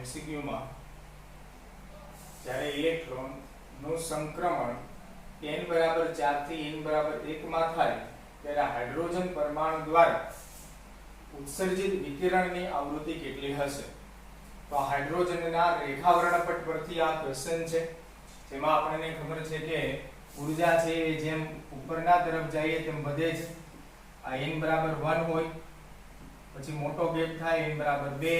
MCQ માં જ્યારે electron નું સંક્રમણ n બરાબર 4 થી n બરાબર 1 માં થાય ત્યારે હાઇડ્રોજન પરમાણુ દ્વારા ઉત્સર્જિત વિકિરણની આવૃત્તિ કેટલી હશે? તો હાઇડ્રોજનના રેખા વર્ણપટ પરથી આ ક્વેશ્ચન છે, જેમાં આપણને ખબર છે કે ઊર્જા છે એ જેમ ઉપરના તરફ જઈએ તેમ વધે છે. આ n બરાબર 1 હોય, પછી મોટો ગેપ થાય n બરાબર 2,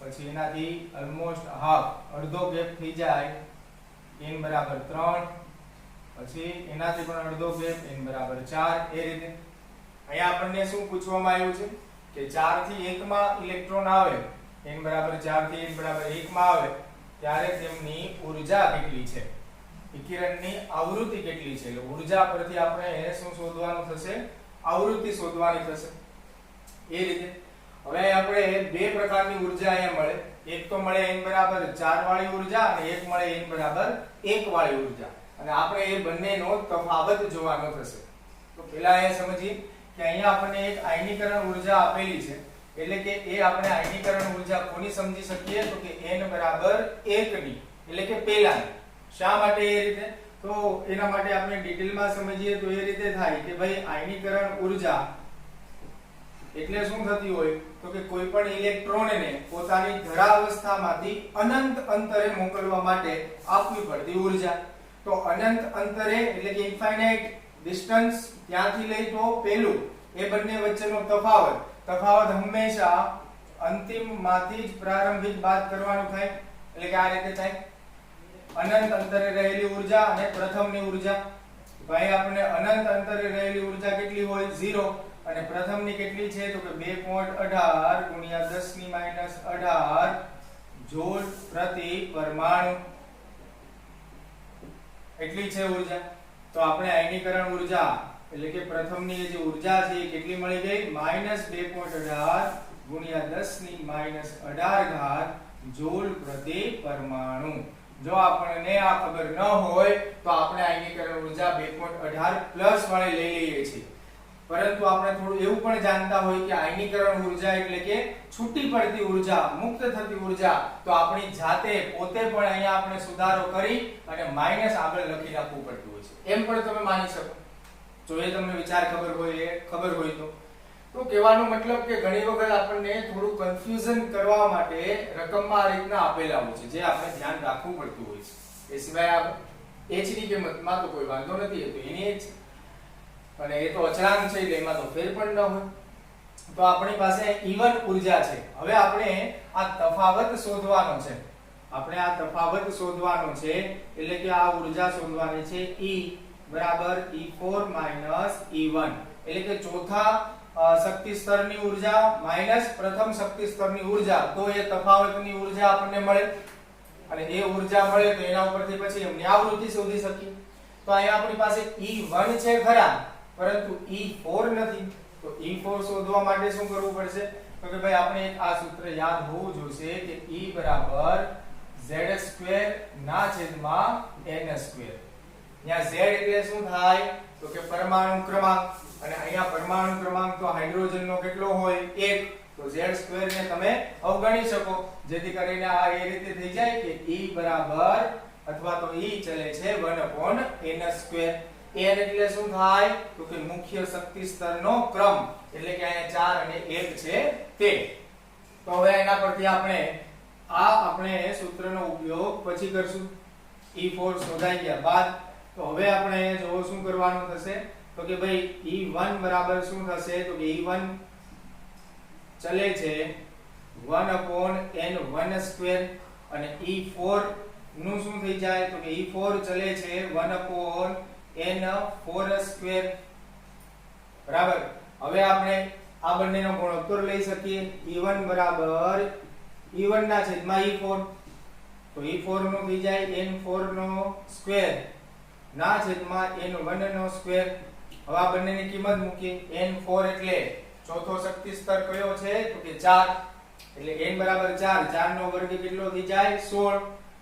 પછી એનાથી ઓલમોસ્ટ હાફ અડધો ગેપ થઈ જાય n બરાબર 3, પછી એનાથી પણ અડધો ગેપ n બરાબર 4. એ રીતે અહીંયા આપણને શું પૂછવામાં આવ્યું છે કે 4 થી 1 માં ઇલેક્ટ્રોન આવે, n બરાબર 4 થી n બરાબર 1 માં આવે ત્યારે તેમની ઊર્જા કેટલી છે, વિકિરણની આવૃત્તિ કેટલી છે. એટલે ઊર્જા પરથી આપણે શું શોધવાનું થશે? આવૃત્તિ શોધવાની થશે. એ રીતે હવે આપણે બે પ્રકારની ઊર્જા અહીંયા મળે. એક તો મળે n બરાબર 4 વાળી ઊર્જા અને એક મળે n બરાબર 1 વાળી ઊર્જા, અને આપણે એ બંનેનો તફાવત જોવાનો થશે. તો પહેલા એ સમજીએ કે અહીંયા આપણને એક આયનીકરણ ઊર્જા આપેલી છે, એટલે કે એ આપણે આયનીકરણ ઊર્જા કોની સમજી શકીએ? તો કે n બરાબર 1 ની, એટલે કે પહેલાની. શા માટે એ રીતે? તો એના માટે આપણે ડિટેલમાં સમજીએ તો એ રીતે થાય કે ભાઈ આયનીકરણ ઊર્જા એટલે શું થતી હોય તો કે કોઈ પણ ઇલેક્ટ્રોનને પોતાની ધરાવસ્થામાંથી અનંત અંતરે મોકલવા માટે આપવી પડતી ઊર્જા. તો અનંત અંતરે એટલે કે ઇન્ફાઇનાઇટ ડિસ્ટન્સ ત્યાંથી લઈ તો પેલું એ બંને વચ્ચેનો તફાવત હંમેશા અંતિમમાંથી જ પ્રારંભિક બાદ કરવાનું થાય. એટલે કે આ રીતે થાય અનંત અંતરે રહેલી ઊર્જા અને પ્રથમની ઊર્જા. ભાઈ આપણે અનંત અંતરે રહેલી ઊર્જા કેટલી હોય? 0. અને પ્રથમની કેટલી છે? તો કે 2.18 ગુણ્યા 10 ની -18 જૂલ પ્રતિ પરમાણુ એટલી છે ઊર્જા. તો આપણે આયનીકરણ ઊર્જા એટલે કે પ્રથમની જે ઊર્જા છે એ કેટલી મળી ગઈ? -2.18 ગુણ્યા 10 ની -18 જૂલ પ્રતિ પરમાણુ. જો આપણને આ ખબર ન હોય તો આપણે આયનીકરણ ઊર્જા 2.18 પ્લસ વાળી લઈ લઈએ છીએ. પરંતુ આપણે થોડું એવું પણ જાણતા હોય કે આયનીકરણ ઊર્જા એટલે કે છૂટી પડતી ઊર્જા, મુક્ત થતી ઊર્જા. તો આપણી જાતે પોતે પણ અહીંયા આપણે સુધારો કરી અને માઈનસ આગળ લખી નાખવું પડતું હોય છે. એમ પણ તમે માની શકો જો એ તમને વિચાર ખબર હોય તો કહેવાનો મતલબ કે ઘણી વખત આપણને થોડું કન્ફ્યુઝન કરવા માટે રકમમાં આ રીતના આપેલા હોય છે, જે આપણે ધ્યાન રાખવું પડતું હોય છે. એ સિવાય આ h ની કિંમતમાં તો કોઈ વાંધો નથી, તો એની h અને એ તો અચળાંક છે એટલે એમાં તો ફેર પણ ન હોય. તો આપણી પાસે E1 ઊર્જા છે. હવે આપણે આ તફાવત શોધવાનો છે. એટલે કે આ ઊર્જા શોધવાની છે E બરાબર E4 E1, એટલે કે ચોથા શક્તિ સ્તરની ઊર્જા માઈનસ પ્રથમ શક્તિ સ્તરની ઊર્જા. તો એ તફાવતની ઊર્જા આપણને મળે, અને એ ઊર્જા મળે તો એના ઉપરથી પછી એમની આવૃત્તિ શોધી શકીએ. તો અહીંયા આપણી પાસે E1 છે ખરા, પરંતુ E4 નથી. તો E4 શોધવા માટે શું કરવું પડશે? તો કે ભાઈ આપણે એક આ સૂત્ર યાદ હોવું જોઈએ કે E બરાબર z² ના છેદમાં n². ત્યાં z એટલે શું થાય? તો કે પરમાણુ ક્રમાંક, અને અહીંયા પરમાણુ ક્રમાંક તો હાઇડ્રોજનનો કેટલો હોય? 1. તો z² ને તમે અવગણી શકો, જેથી કરીને આ એ રીતે થઈ જાય કે E બરાબર અથવા તો E ચલે છે 1/n². n એટલે શું થાય? તો કે મુખ્ય શક્તિ સ્તરનો ક્રમ, એટલે કે અહીંયા 4 અને 1 છે તે. તો હવે એના પરથી આપણે સૂત્રનો ઉપયોગ પછી કરશું. E4 શોધાઈ ગયા બાદ તો હવે આપણે જો શું કરવાનું થશે તો કે ભાઈ E1 બરાબર શું થશે? તો કે E1 ચલે છે 1/n1², અને E4 નું શું થઈ જાય? તો કે E4 ચલે છે 1/n4². બરાબર. હવે આપણે આ બંનેનો ગુણોત્તર લઈ શકીએ. E1 બરાબર E1 ના છેદમાં E4, તો E4 નું થઈ જાય n4² ના છેદમાં n1². હવે આ બંનેની કિંમત મૂકીએ. n4 એટલે ચોથો શક્તિ સ્તર કયો છે? તો કે 4, એટલે n બરાબર 4, 4 નો વર્ગ કેટલો થઈ જાય? 16.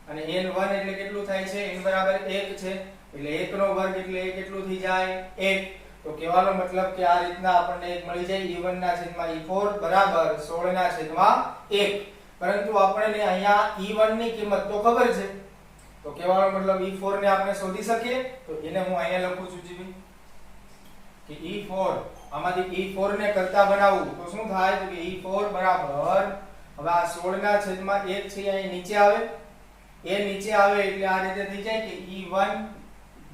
અને n1 એટલે કેટલું થાય છે? n બરાબર 1 છે, એટલે 1 નો વર્ગ એટલે એ કેટલું થઈ જાય? 1. તો કહેવાનો મતલબ કે આ રીતના આપણને એક મળી જાય E1 ના છેદમાં E4 બરાબર 16 ના છેદમાં 1. પરંતુ આપણને અહીંયા E1 ની કિંમત તો ખબર છે, તો કહેવાનો મતલબ E4 ને આપણે શોધી શકીએ. તો એને હું અહીંયા લખું છું જીવી કે E4, આમાંથી E4 ને કરતા બનાવું તો શું થાય તો કે E4 બરાબર, હવે આ 16 ના છેદમાં 1 છે અહીં નીચે આવે, એ નીચે આવે એટલે આ રીતે થઈ જાય કે E1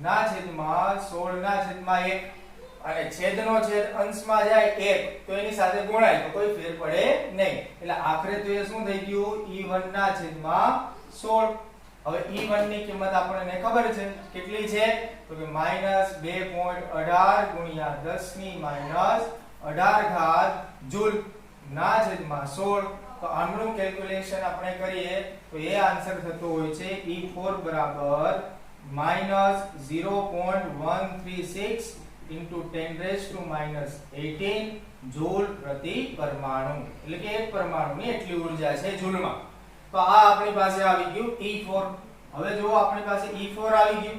ના છેદમાં 16 ના છેદમાં 1, અને છેદનો છેદ અંશમાં જાય 1 તો એની સાથે ગુણાય તો કોઈ ફેર પડે નહીં, એટલે આખરે તો એ શું થઈ ગયું E1 ના છેદમાં 16. હવે E1 ની કિંમત આપણને ખબર છે કેટલી છે તો કે -2.18 ગુણ્યા 10 ની -18 ઘાત જૂલ ના છેદમાં 16. તો આનું કેલ્ક્યુલેશન આપણે કરીએ તો એ આન્સર થતો હોય છે E4 બરાબર -0.136 into 10⁻⁻18 જૂલ પ્રતિ પરમાણુ, એટલે કે એક પરમાણુની એટલી ઊર્જા છે જૂલમાં. તો આ આપણી પાસે આવી ગયું E4. હવે જો આપણી પાસે E4 આવી ગયું,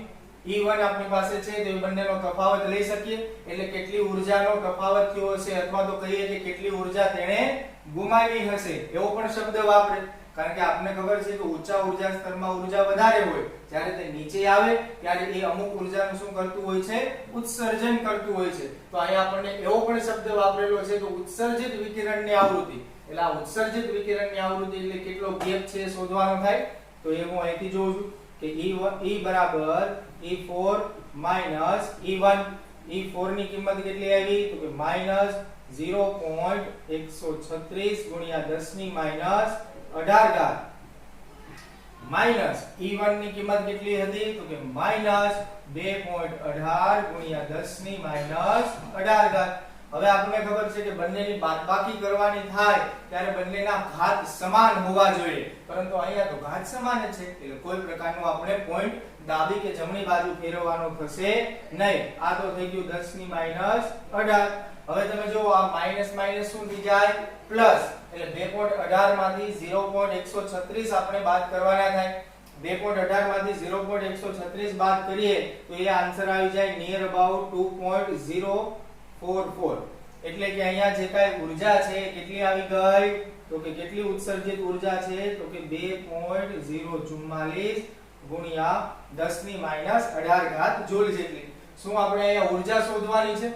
E1 આપણી પાસે છે તો એ બંનેનો તફાવત લઈ શકીએ, એટલે કેટલી ઊર્જાનો તફાવત થયો હશે, અથવા તો કહીએ કે કેટલી ઊર્જા તેણે ગુમાવી હશે એવો પણ શબ્દ વાપરે. કારણ કે આપને ખબર છે કે ઊંચા ઊર્જા સ્તરમાં ઊર્જા વધારે હોય, જ્યારે તે નીચે આવે ત્યારે એ અમુક ઊર્જાનું શું કરતું હોય છે ઉત્સર્જન કરતું હોય છે. તો અહીંયા આપણને એવો પણ શબ્દ વાપરેલો છે કે ઉત્સર્જિત વિકિરણની આવૃત્તિ, એટલે આ ઉત્સર્જિત વિકિરણની આવૃત્તિ એટલે કેટલો ગેપ છે શોધવાનો થાય. તો એ હું અહીંથી જોઉં છું કે E બરાબર E4 E1. E4 ની કિંમત કેટલી આવી તો કે -0.136 ગુણ્યા 10 ની -18 ઘાત, માઈનસ E1 ની કિંમત કેટલી હતી તો કે -2.18 ગુણ્યા 10 ની -18 ઘાત. હવે આપણને ખબર છે કે બંનેની બાદબાકી કરવાની થાય ત્યારે બંનેના ઘાત સમાન હોવા જોઈએ, પરંતુ અહીંયા તો ઘાત સમાન જ છે, એટલે કોઈ પ્રકારનું આપણે પોઈન્ટ ડાબી કે જમણી બાજુ ફેરવવાનો થશે નહીં. આ તો થઈ ગયું 10 ની -18. હવે તમે જો આ માઈનસ માઈનસ શું થઈ જાય પ્લસ, એટલે 2.18 માંથી 0.136 આપણે બાદ કરવાના થાય. 2.18 માંથી 0.136 બાદ કરીએ તો એ આન્સર આવી જાય નિયર અબાઉટ 2.044. એટલે કે અહીંયા જે કાઈ ઊર્જા છે કેટલી આવી ગઈ તો કે કેટલી ઉત્સર્જિત ઊર્જા છે તો કે 2.044 ગુણ્યા 10 ની -18 ઘાત જૂલ જેટલી. શું આપણે અહીંયા ઊર્જા શોધવાની છે?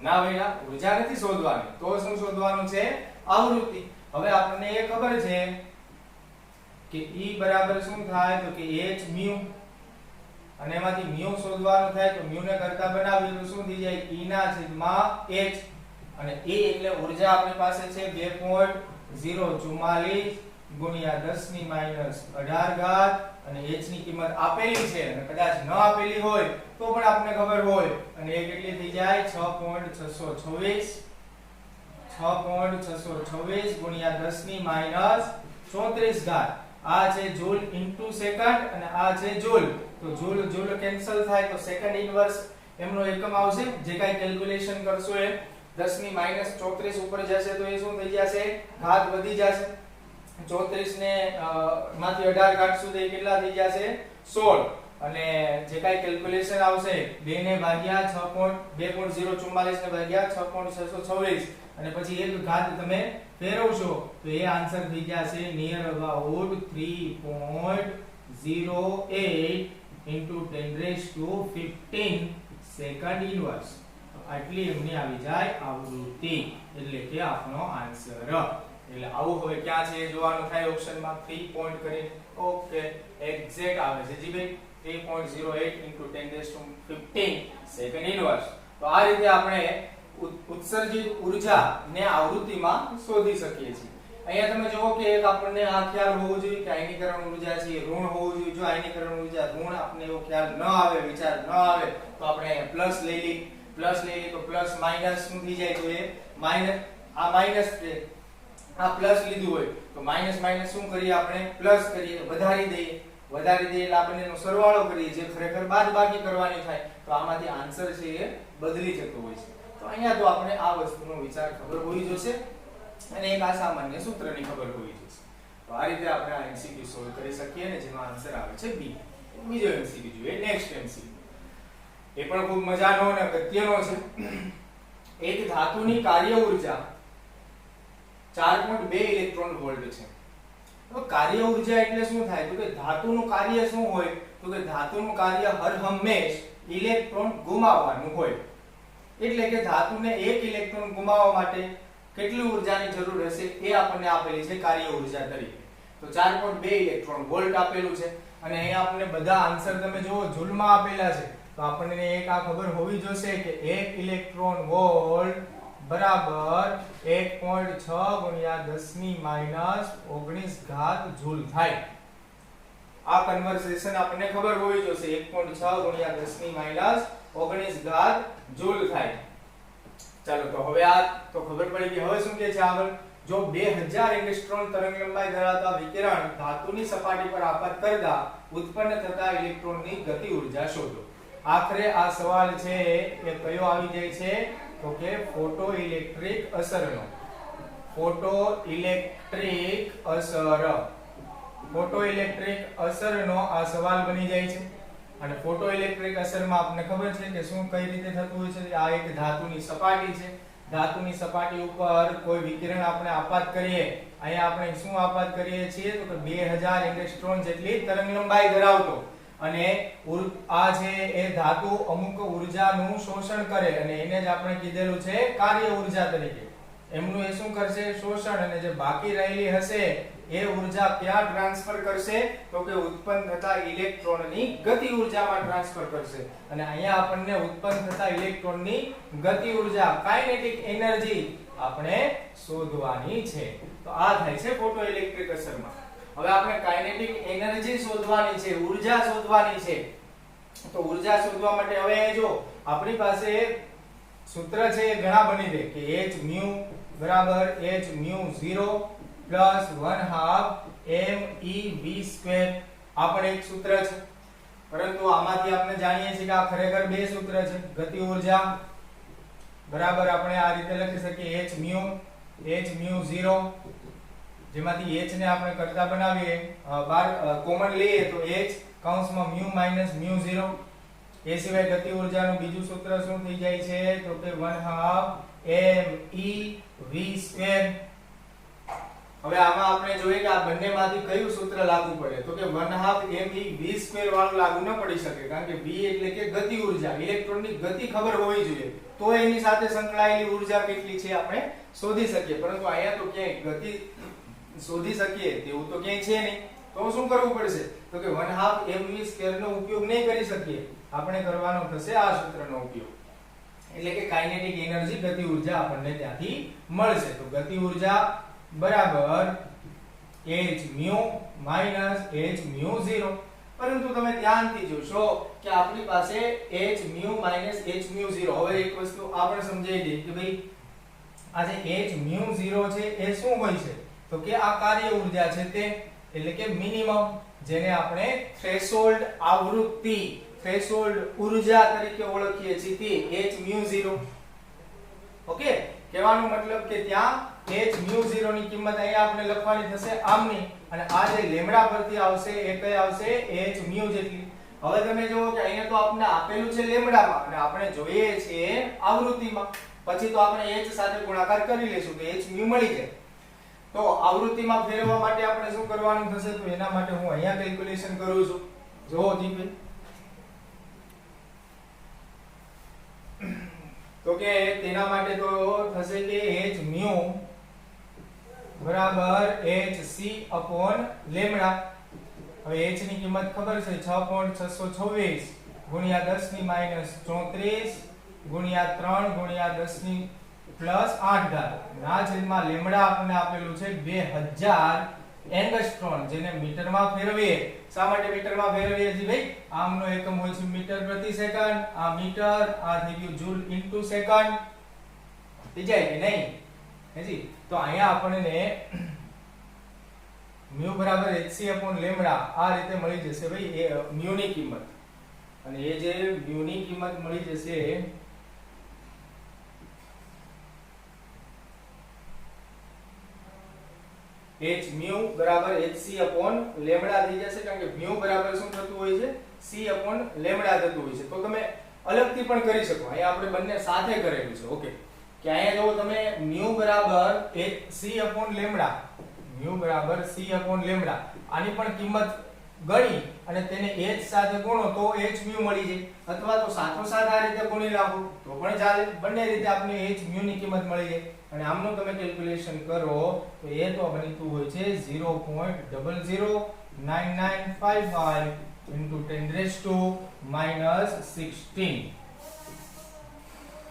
ના બેટા, ઊર્જા નથી શોધવાની. તો શું શોધવાનું છે? આવૃત્તિ. હવે આપણને એ ખબર છે કે E બરાબર શું થાય તો કે h મ્યુ, અને એમાંથી મ્યુ શોધવાનું થાય તો મ્યુ ને કરતા બનાવીએ તો શું થઈ જાય E ના છેદમાં h, અને E એટલે ઊર્જા આપણી પાસે છે 2.044 ગુણ્યા 10 ની -18 ઘાત, અને h ની કિંમત આપેલી છે અને કદાચ ન આપેલી હોય તો પણ આપને ખબર હોય, અને એ કેટલી થઈ જાય 6.626 ગુણ્યા 10 ની -34 ઘાત. આ છે જૂલ ઇન્ટુ સેકન્ડ અને આ છે જૂલ. તો જૂલ જૂલ કેન્સલ થાય તો સેકન્ડ ઇનવર્સ એમનો એકમ આવશે. જે કાઈ કેલ્ક્યુલેશન કરશો એ 10 ની -34 ઉપર જશે તો એ શું થઈ જશે ઘાત વધી જશે. 34 ને માંથી 18 કાઢશું તો એ કેટલા થઈ જશે 16, અને જે કાઈ કેલ્ક્યુલેશન આવશે 2 ને ભાગ્યા 2.044 ને ભાગ્યા 6.626, અને પછી એક ઘાત તમે ફેરવશો તો એ આન્સર થઈ જશે near about 3.08 into 10⁻15 second inverse. આટલી એમની આવી જાય આવૃત્તિ, એટલે કે આપણો આન્સર. એટલે આવું હવે ક્યાં છે જોવાનું થાય ઓપ્શનમાં 3 પોઈન્ટ કરીને. ઓકે, એક્ઝેક્ટ આવે છે જી ભાઈ 3.08 into 10⁻15 સેકન્ડ ઇનવર્સ. તો આ રીતે આપણે ઉત્સર્જિત ઊર્જા ને આવૃત્તિમાં શોધી શકીએ છીએ. અહીંયા તમે જુઓ કે એક આપણને આ ખ્યાલ હોવો જોઈએ કે આયનીકરણ ઊર્જા છે ઋણ હોવું જોઈએ. જો આયનીકરણ ઊર્જા ઋણ આપણને એવો ખ્યાલ ન આવે, વિચાર ન આવે તો આપણે અહીંયા પ્લસ લઈ લઈએ તો પ્લસ માઈનસ શું થઈ જાય તો એ માઈનસ, આ માઈનસ છે, આ પ્લસ લીધું હોય તો માઈનસ માઈનસ શું કરીએ આપણે પ્લસ કરીએ, વધારી દઈએ એટલે આપણે એનો સરવાળો કરીએ જે ખરેખર બાદબાકી કરવાની થાય. તો આમાંથી આન્સર છે એ બદલી જતો હોય છે. તો અહીંયા તો આપણે આ વસ્તુનો વિચાર ખબર હોવી જોઈએ અને એક આ સામાન્ય સૂત્રની ખબર હોવી જોઈએ. તો આ રીતે આપણે આ એમસીક્યુ સોલ્વ કરી શકીએ ને જેનો આન્સર આવે છે B. બીજો એમસીક્યુ જોઈએ, નેક્સ્ટ એમસીક્યુ. એ પણ ખૂબ મજાનો અને અગત્યનો છે. એક ધાતુની કાર્ય ઊર્જા 4.2 ઇલેક્ટ્રોન વોલ્ટ છે. તો કાર્ય ઊર્જા એટલે શું થાય? તો કે ધાતુનું કાર્ય શું હોય? તો કે ધાતુનું કાર્ય હર હંમેશ ઇલેક્ટ્રોન ગુમાવવાનું હોય. એટલે કે ધાતુને એક ઇલેક્ટ્રોન ગુમાવવા માટે કેટલી ઊર્જાની જરૂર હશે એ આપણને આપેલી છે કાર્ય ઊર્જા તરીકે. તો 4.2 ઇલેક્ટ્રોન વોલ્ટ આપેલું છે અને અહીંયા આપણને બધા આન્સર તમે જુઓ જૂલમાં આપેલા છે. તો આપણને એક આ ખબર હોવી જોઈએ કે 1 ઇલેક્ટ્રોન વોલ્ટ બરાબર 1.6 ગુણ્યા 10 ની માઈનસ 19 ઘાત જૂલ થાય. આ કન્વર્સેશન આપણને ખબર હોવી જોઈએ 1.6 ગુણ્યા 10 ની માઈનસ 19 ઘાત જૂલ થાય. ચાલો તો હવે આ તો ખબર પડી કે હવે શું કહે છે આગળ? જો 2000 એંગસ્ટ્રોમ તરંગલંબાઈ ધરાવતા વિકિરણ ધાતુની સપાટી પર આપાત કરતા ઉત્પન્ન થતા ઇલેક્ટ્રોનની ગતિ ઊર્જા શોધો. આખરે આ સવાલ છે એ કયો આવી જાય છે? તો કે ફોટો ઇલેક્ટ્રિક અસરનો. ફોટો ઇલેક્ટ્રિક અસરનો આ સવાલ બની જાય છે. અને ફોટો ઇલેક્ટ્રિક અસરમાં આપણને ખબર છે કે શું કઈ રીતે થતું હોય છે? આ એક ધાતુની સપાટી છે. ધાતુની સપાટી ઉપર કોઈ વિકિરણ આપણે આપાત કરીએ, અહીંયા આપણે શું આપાત કરીએ છીએ? તો કે 2000 એંગસ્ટ્રોમ જેટલી તરંગલંબાઈ ધરાવતો અને આ છે એ ધાતુ અમુક ઊર્જાનું શોષણ કરે અને એને જ આપણે કીધેલું છે કાર્ય ઊર્જા તરીકે. એમનું એ શું કરશે? શોષણ. અને જે બાકી રહેલી હશે એ ઊર્જા ક્યાં ટ્રાન્સફર કરશે? તો કે ઉત્પન્ન થતા ઇલેક્ટ્રોનની ગતિ ઊર્જામાં ટ્રાન્સફર કરશે. અને અહીંયા આપણને ઉત્પન્ન થતા ઇલેક્ટ્રોનની ગતિ ઊર્જા કાઇનેટિક એનર્જી આપણે શોધવાની છે. તો આ થાય છે ફોટો ઇલેક્ટ્રિક અસરમાં. હવે આપણે કાઇનેટિક એનર્જી શોધવાની છે, ઊર્જા શોધવાની છે. તો ઊર્જા શોધવા માટે હવે જો આપણી પાસે સૂત્ર છે એ ઘણા બની દે કે h mu બરાબર h mu 0 પ્લસ 1/2 mev². આ પણ એક સૂત્ર છે, પરંતુ આમાંથી આપણે જાણીએ છીએ કે આ ખરેખર બે સૂત્ર છે. ગતિ ઊર્જા બરાબર આપણે આ રીતે લખી શકીએ h mu 0, જેમાંથી h ને આપણે કરતા બનાવીએ બાર કોમન લઈએ તો h કૌંસમાં mu માઈનસ mu 0. એ સિવાય ગતિ ઊર્જાનું બીજું સૂત્ર શું થઈ જાય છે? તો કે 1/2 mev². હવે આમાં આપણે જોઈએ કે આ બંનેમાંથી કયું સૂત્ર લાગુ પડે? તો કે 1/2 mev² વાળું લાગુ ન પડી શકે, કારણ કે v એટલે કે ગતિ ઊર્જા, ઇલેક્ટ્રોનની ગતિ ખબર હોવી જોઈએ તો એની સાથે સંકળાયેલી ઊર્જા કેટલી છે આપણે શોધી શકીએ. પરંતુ અહીંયા તો ક્યાંય ગતિ શોધી શકીએ તેવું તો ક્યાંય છે નહીં. તો શું કરવું પડશે? તો કે 1/2 mev² નો ઉપયોગ નહીં કરી શકીએ, આપણે કરવાનો થશે આ સૂત્રનો ઉપયોગ. એટલે કે કાઇનેટિક એનર્જી ગતિ ઊર્જા આપણને ત્યાંથી મળશે. તો ગતિ ઊર્જા બરાબર h mu minus h mu 0. પરંતુ તમે ધ્યાનથી જોશો કે આપણી પાસે h mu minus h mu 0. હવે એક વસ્તુ આપણે સમજાવી દઈએ કે ભાઈ આ જે h mu 0 છે એ શું હોય છે? તો કે આ કાર્ય ઊર્જા છે તે, એટલે કે મિનિમમ, જેને આપણે થ્રેશોલ્ડ આવૃત્તિ, થ્રેશોલ્ડ ઊર્જા તરીકે ઓળખીએ છીએ તે h mu 0. ઓકે, કહેવાનો મતલબ કે ત્યાં h mu 0 ની કિંમત અહીંયા આપણે લખવાની થશે આમની, અને આ જે લેમ્ડા પરથી આવશે એ કઈ આવશે? h mu જેટલી. હવે તમે જુઓ કે અહીંયા તો આપણે આપેલું છે લેમ્ડામાં અને આપણે જોઈએ છીએ આવૃત્તિમાં. પછી તો આપણે h સાથે ગુણાકાર કરી લેશું તો h mu મળી જાય. તો આવૃત્તિમાં ફેરવવા માટે આપણે શું કરવાનું થશે? તો એના માટે હું અહીંયા કેલ્ક્યુલેશન કરું છું. જો દીપે તો કે તેના માટે તો થશે કે h mu બરાબર hc upon લેમ્ડા. હવે h ની કિંમત ખબર છે 6.626 ગુણ્યા 10 ની માઈનસ 34 ગુણ્યા 3 ગુણ્યા 10 ની પ્લસ 8 ઘાત ના છેદમાં લેમ્ડા આપણને આપેલું છે 2000 એંગસ્ટ્રોમ, જેને મીટરમાં ફેરવીએ. શા માટે મીટરમાં ફેરવીએ છીએ ભાઈ? આમનો એકમ હોય છે મીટર પ્રતિ સેકન્ડ, આ મીટર, આ થઈ ગયું જૂલ ઇન્ટુ સેકન્ડ. થઈ જાય કે નહીં? હેજી. તો અહીંયા આપણને mu બરાબર hc upon લેમ્ડા આ રીતે મળી જશે ભાઈ એ mu ની કિંમત. અને એ જે mu ની કિંમત મળી જશે h mu બરાબર hc upon લેમ્ડા થઈ જશે, કારણ કે mu બરાબર શું થતું હોય છે? c upon લેમ્ડા થતું હોય છે. તો તમે અલગથી પણ કરી શકો, અહીંયા આપણે બંને સાથે કરેલું છે. ઓકે, કે અહીંયા જો તમે mu બરાબર c/λ, mu બરાબર c/λ આની પણ કિંમત ગણી અને તેને h સાથે ગુણો તો h mu મળી જાય, અથવા તો સાથોસાથ આ રીતે ગુણી નાખો તો પણ ચાલે, બંને રીતે આપને h mu ની કિંમત મળી જાય અને આમનું તમે કેલ્ક્યુલેશન કરો તો એ તો બનતું હોય છે 0.009955 into 10⁻⁻16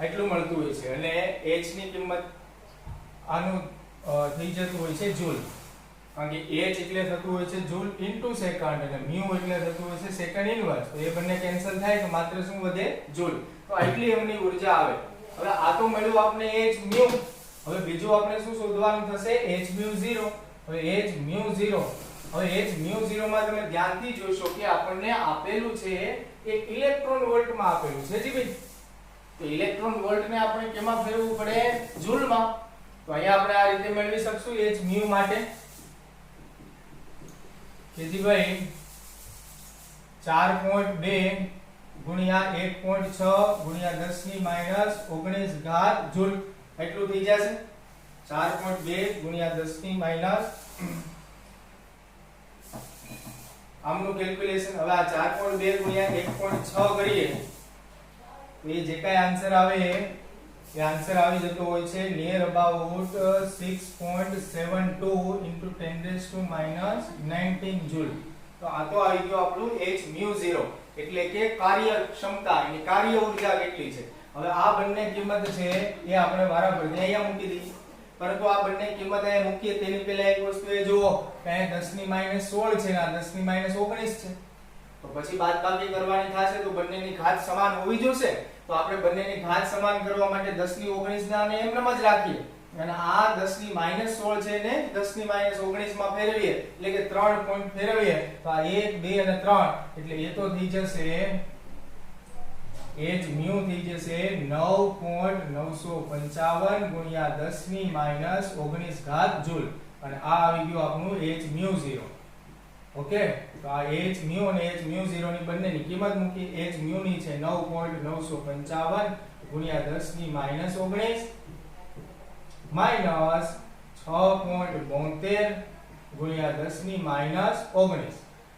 એટલું મળતું હોય છે અને h ની કિંમત આનું થઈ જતું હોય છે જૂલ, કારણ કે h એટલે થતું હોય છે જૂલ ઇન્ટુ સેકન્ડ અને mu એટલે થતું હોય છે સેકન્ડ ઇનવર્સ, તો એ બંને કેન્સલ થાય તો માત્ર શું વધે જૂલ, તો આટલી એમની ઊર્જા આવે. હવે આ તો મળ્યું આપણે h mu, હવે બીજું આપણે શું શોધવાનું થશે h mu 0. હવે h mu 0, હવે h mu 0 માં તમે ધ્યાનથી જોશો કે આપણને આપેલું છે એક ઇલેક્ટ્રોન વોલ્ટ માં આપેલું છે જી ભાઈ, તો ઇલેક્ટ્રોન વોલ્ટ ને આપણે કેમાં ફેરવવું પડે જૂલ માં, તો અહીંયા આપણે આ રીતે મેળવી શકશું h mu માટે કે જી ભાઈ 4.2 ગુણ્યા 1.6 ગુણ્યા 10⁻⁻19 ઘાત જૂલ એટલું થઈ જશે. 4.2 ગુણ્યા 10⁻⁻, આમનું કેલ્ક્યુલેશન. હવે આ 4.2 ગુણ્યા 1.6 કરીએ તો એ જે કાઈ આન્સર આવે એ આન્સર આવી જતો હોય છે નિયર અબાઉટ 6.72 into 10⁻⁻19 જૂલ. તો આ તો આવી ગયો આપણું h mu 0 એટલે કે કાર્યક્ષમતા, એની કાર્ય ઊર્જા કેટલી છે. હવે આ બંને કિંમત છે એ આપણે વારાફરતી અહીંયા મૂકી દઈએ, પરંતુ આ બંને કિંમત અહીંયા મૂકીએ તેની પહેલા એક વસ્તુ એ જુઓ કે અહીંયા 10⁻16 છે અને 10⁻19 છે, તો પછી બાદબાકી કરવાની થશે તો બંનેની ઘાત સમાન હોવી જોઈએ, તો આપણે બંનેની ઘાત સમાન કરવા માટે 10⁻19 ને એમનેમ જ રાખીએ અને આ 10⁻16 છે ને 10⁻19 માં ફેરવીએ એટલે કે 3 પોઈન્ટ ફેરવીએ તો આ 1 2 અને 3 એટલે એ તો થઈ જશે h mu થઈ જશે 9.955 ગુણ્યા 10⁻19 ઘાત જૂલ અને આ આવી ગયું આપણું h mu 0. ઓકે, તો આ h mu અને h mu 0 ની બંનેની કિંમત મૂકી. h mu ની છે 9.955 ગુણ્યા 10⁻19 માઈનસ 6.72 ગુણ્યા 10⁻19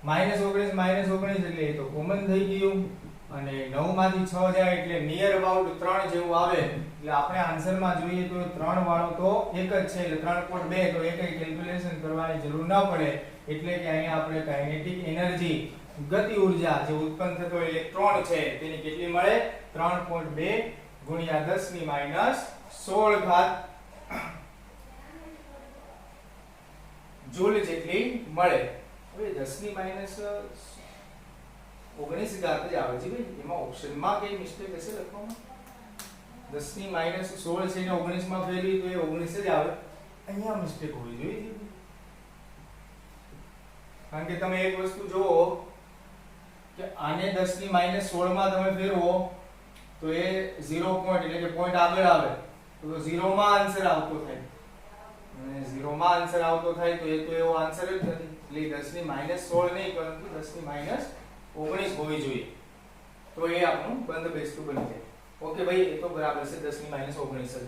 -19 એટલે એ તો કોમન થઈ ગયું અને 9 માંથી 6 જાય એટલે નિયર અબાઉટ 3 જેવું આવે, એટલે આપણે આન્સરમાં જોઈએ તો 3 વાળો તો એક જ છે એટલે 3.2, તો એ કઈ કેલ્ક્યુલેશન કરવાની જરૂર ન પડે, એટલે કે અહીંયા આપણે કાઇનેટિક એનર્જી ગતિ ઊર્જા જે ઉત્પન્ન થતો ઇલેક્ટ્રોન છે તેની કેટલી મળે 3.2 ગુણ્યા 10⁻16 ઘાત જૂલ જેટલી મળે. હવે 10⁻19 ઘાત જ આવે છે ભાઈ, એમાં ઓપ્શનમાં કઈ મિસ્ટેક હશે લખવામાં, 10⁻16 છે ને 19 માં ફેરવી તો એ 19 જ આવે, અહીંયા મિસ્ટેક હોવી જોઈએ. કારણ કે તમે એક વસ્તુ જુઓ કે આને 10⁻16 માં તમે ફેરવો તો એ 0 પોઈન્ટ એટલે કે પોઈન્ટ આગળ આવે તો 0 માં આન્સર આવતો થાય અને 0 માં આન્સર આવતો થાય તો એ તો એવો આન્સર જ નથી, એટલે 10⁻16 નહીં પરંતુ 10⁻19 હોવી જોઈએ, તો એ આપણું બંધ બેસતું બની જાય. ઓકે ભાઈ, એ તો બરાબર છે 10⁻19 જ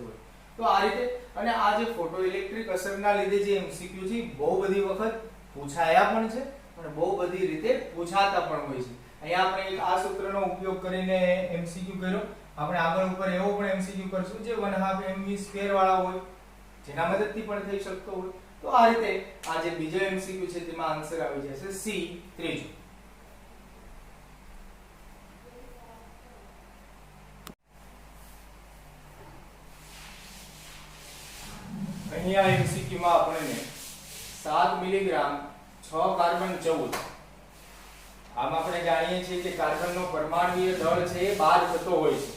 હોય. તો આ રીતે, અને આ જે ફોટો ઇલેક્ટ્રિક અસરના લીધે જે એમસીક્યુ છે બહુ બધી વખત પૂછાયા પણ છે અને બહુ બધી રીતે પૂછાતા પણ હોય છે. અહીંયા આપણે એક આ સૂત્રનો ઉપયોગ કરીને એમસીક્યુ કર્યો, આપણે આગળ ઉપર એવો પણ એમસીક્યુ કરશું જે 1/2 mv² વાળા હોય, જેના મદદથી પણ થઈ શકતો હોય. તો આ રીતે આ જે બીજો એમસીક્યુ છે તેમાં આન્સર આવી જશે સી ત્રીજો. અહીંયા એમસીક્યુ માં આપણને 7 મિલીગ્રામ 6 કાર્બન 14, આમ આપણે જાણીએ છીએ કે કાર્બનનો પરમાણુય દળ છે એ 12 થતો હોય છે,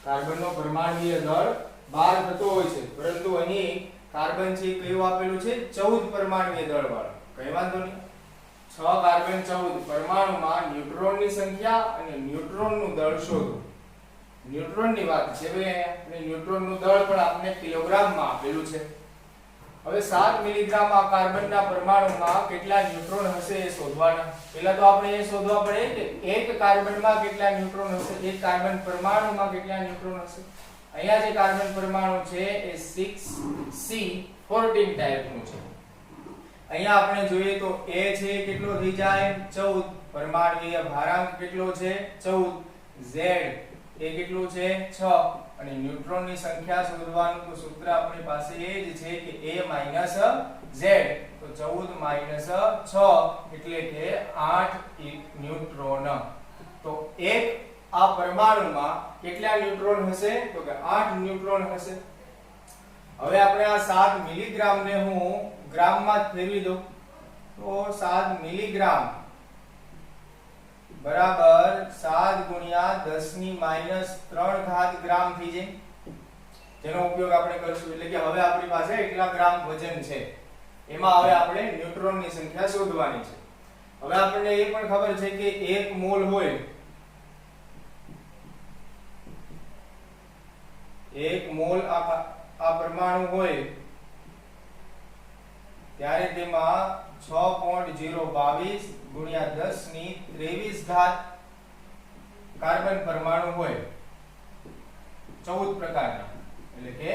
કાર્બનનો પરમાણુય દળ 12 થતો હોય છે, પરંતુ અહીં કાર્બન છે કયું આપેલું છે 14 પરમાણુય દળ વાળો. કઈ વાંધો નહીં, 6 કાર્બન 14 પરમાણુમાં ન્યુટ્રોનની સંખ્યા અને ન્યુટ્રોનનું દળ શોધો. ન્યુટ્રોનની વાત છે ભાઈ, અને ન્યુટ્રોનનું દળ પણ આપણે કિલોગ્રામમાં આપેલું છે. હવે 7 મિલીગ્રામ આ કાર્બનના પરમાણુમાં કેટલા ન્યુટ્રોન હશે એ શોધવાના. પહેલા તો આપણે એ શોધવા પડે કે એક કાર્બનમાં કેટલા ન્યુટ્રોન હશે, એક કાર્બન પરમાણુમાં કેટલા ન્યુટ્રોન હશે. અહીંયા જે કાર્બન પરમાણુ છે એ 6C14 ટાઈપનું છે. અહીંયા આપણે જોઈએ તો A છે કેટલો થઈ જાય 14, પરમાણુય ભારાંક કેટલો છે 14, Z એ કેટલું છે 6 અને ન્યુટ્રોનની સંખ્યા શોધવાનું તો સૂત્ર આપણી પાસે એ જ છે કે A - Z, તો 14 - 6 એટલે કે 8 ન્યુટ્રોન. તો એક આ પરમાણુમાં કેટલા ન્યુટ્રોન હશે તો કે 8 ન્યુટ્રોન હશે. હવે આપણે આ 7 મિલીગ્રામ ને હું ગ્રામમાં ફેરવી દઉં તો 7 મિલીગ્રામ બરાબર 7 ગુણ્યા 10 ની -3 ઘાત ગ્રામ થઈ જાય, જેનો ઉપયોગ આપણે કરશું. એટલે કે હવે આપણી પાસે એટલા ગ્રામ વજન છે, એમાં હવે આપણે ન્યુટ્રોનની સંખ્યા શોધવાની છે. હવે આપણને એ પણ ખબર છે કે 1 મોલ હોય, 1 મોલ આ પરમાણુ હોય ત્યારે તેમાં 6.022 ગુણ્યા 10 ની 23 ઘાત કાર્બન પરમાણુ હોય 14 પ્રકારના, એટલે કે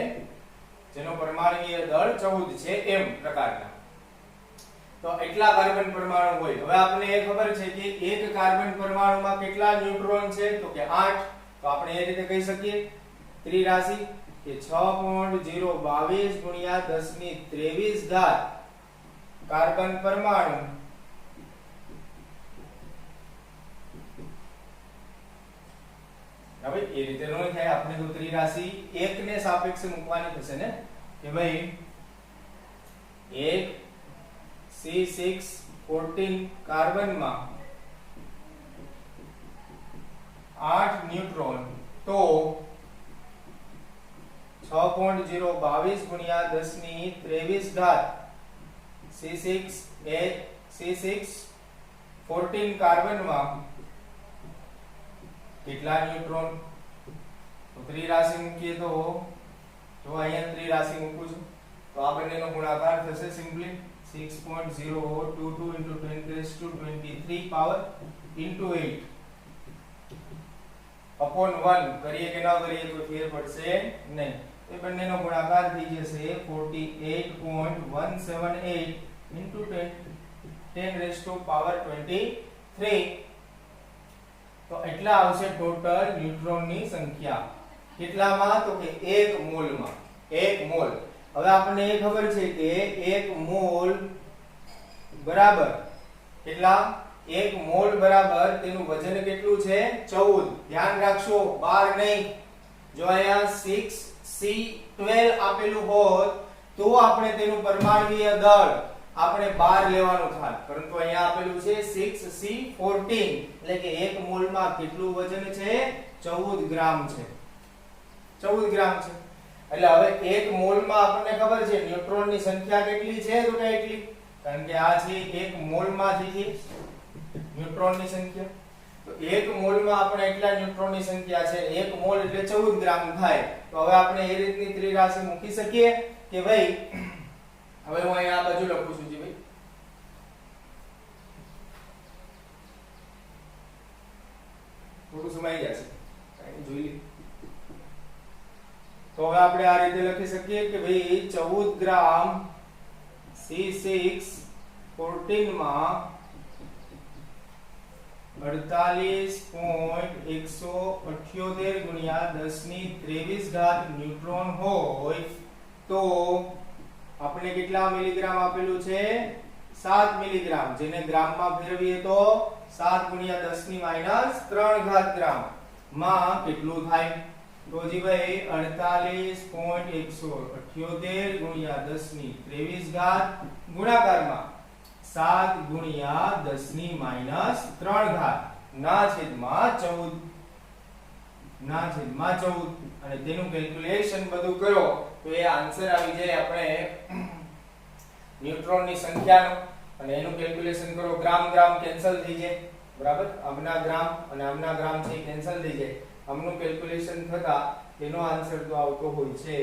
જેનો પરમાણુય દળ 14 છે એમ પ્રકારના. તો એટલા કાર્બન પરમાણુ હોય. હવે આપણને એ ખબર છે કે એક કાર્બન પરમાણુમાં કેટલા ન્યુટ્રોન છે તો કે 8. તો આપણે એ રીતે કહી શકીએ ત્રિરાશિ કે 6.022 ગુણ્યા 10 ની 23 ઘાત કાર્બન પરમાણુ હવે એ રીતે નો થાય. આપણે તો ત્રિરાશિ 1 ને સાપેક્ષે મૂકવાની થશે ને કે ભાઈ 1 C614 કાર્બનમાં 8 ન્યુટ્રોન, તો 6.022 ગુણ્યા 10 ની 23 ઘાત C614 કાર્બનમાં કેટલા ન્યુટ્રોન. તો ત્રિરાશિ મૂકીએ તો જો અહીંયા ત્રિરાશિ મૂકું છું તો આ બંનેનો ગુણાકાર થશે simply 6.022 into 10⁻23 power into 8 upon 1 કરીએ કે ના કરીએ તો ફેર પડશે નહીં. એ બંનેનો ગુણાકાર થઈ જશે 48.178 into 10⁻23. તો એટલા આવશે ટોટલ ન્યુટ્રોનની સંખ્યા. કેટલામાં તો કે 1 મોલમાં. 1 મોલ. હવે આપણને એ ખબર છે કે 1 મોલ બરાબર કેટલા 1 મોલ બરાબર તેનું વજન કેટલું છે 14. ધ્યાન રાખશો 12 નહીં. જો અહીંયા 6C12 આપેલું હોત તો આપણે તેનું પરમાણુય દળ આપણે 12 લેવાનું થાય, પરંતુ અહીંયા આપેલું છે 6C14 એટલે કે 1 મોલમાં કેટલું વજન છે 14 ગ્રામ છે. 14 ગ્રામ છે. એટલે હવે 1 મોલમાં આપણને ખબર છે ન્યુટ્રોનની સંખ્યા કેટલી છે તો કે એટલી, કારણ કે આ છે 1 મોલમાંથી છે ન્યુટ્રોનની સંખ્યા. તો 1 મોલમાં આપણે એટલા ન્યુટ્રોનની સંખ્યા છે, 1 મોલ એટલે 14 ગ્રામ થાય. તો હવે આપણે એ રીતની ત્રિરાશિ મૂકી શકીએ કે ભાઈ હવે હું અહીંયા આ બાજુ લખું છું જી ભાઈ થોડું સમય જશે કાઈ જોઈ લે. તો હવે આપણે આ રીતે લખી શકીએ કે ભાઈ 14 ગ્રામ C614 માં 48.178 ગુણ્યા 10 ની 23 ઘાત ન્યુટ્રોન હોય તો આપણે કેટલા મિલીગ્રામ આપેલું છે 7 મિલીગ્રામ, જેને ગ્રામમાં ફેરવીએ તો 7 ગુણ્યા 10 ની -3 ઘાત ગ્રામ માં કેટલું થાય તો જી ભાઈ 48.178 ગુણ્યા 10 ની 23 ઘાત ગુણાકારમાં 7 ગુણ્યા 10 ની -3 ઘાત ના છેદમાં 14 અને તેનું કેલ્ક્યુલેશન બધું કરો તો એ આન્સર આવી જાય આપણે ન્યુટ્રોનની સંખ્યાનો. અને એનું કેલ્ક્યુલેશન કરો ગ્રામ ગ્રામ કેન્સલ થઈ જાય બરાબર. આમના ગ્રામ અને આમના ગ્રામ છે કેન્સલ થઈ જાય. આમનું કેલ્ક્યુલેશન થતા તેનો આન્સર તો આવતો હોય છે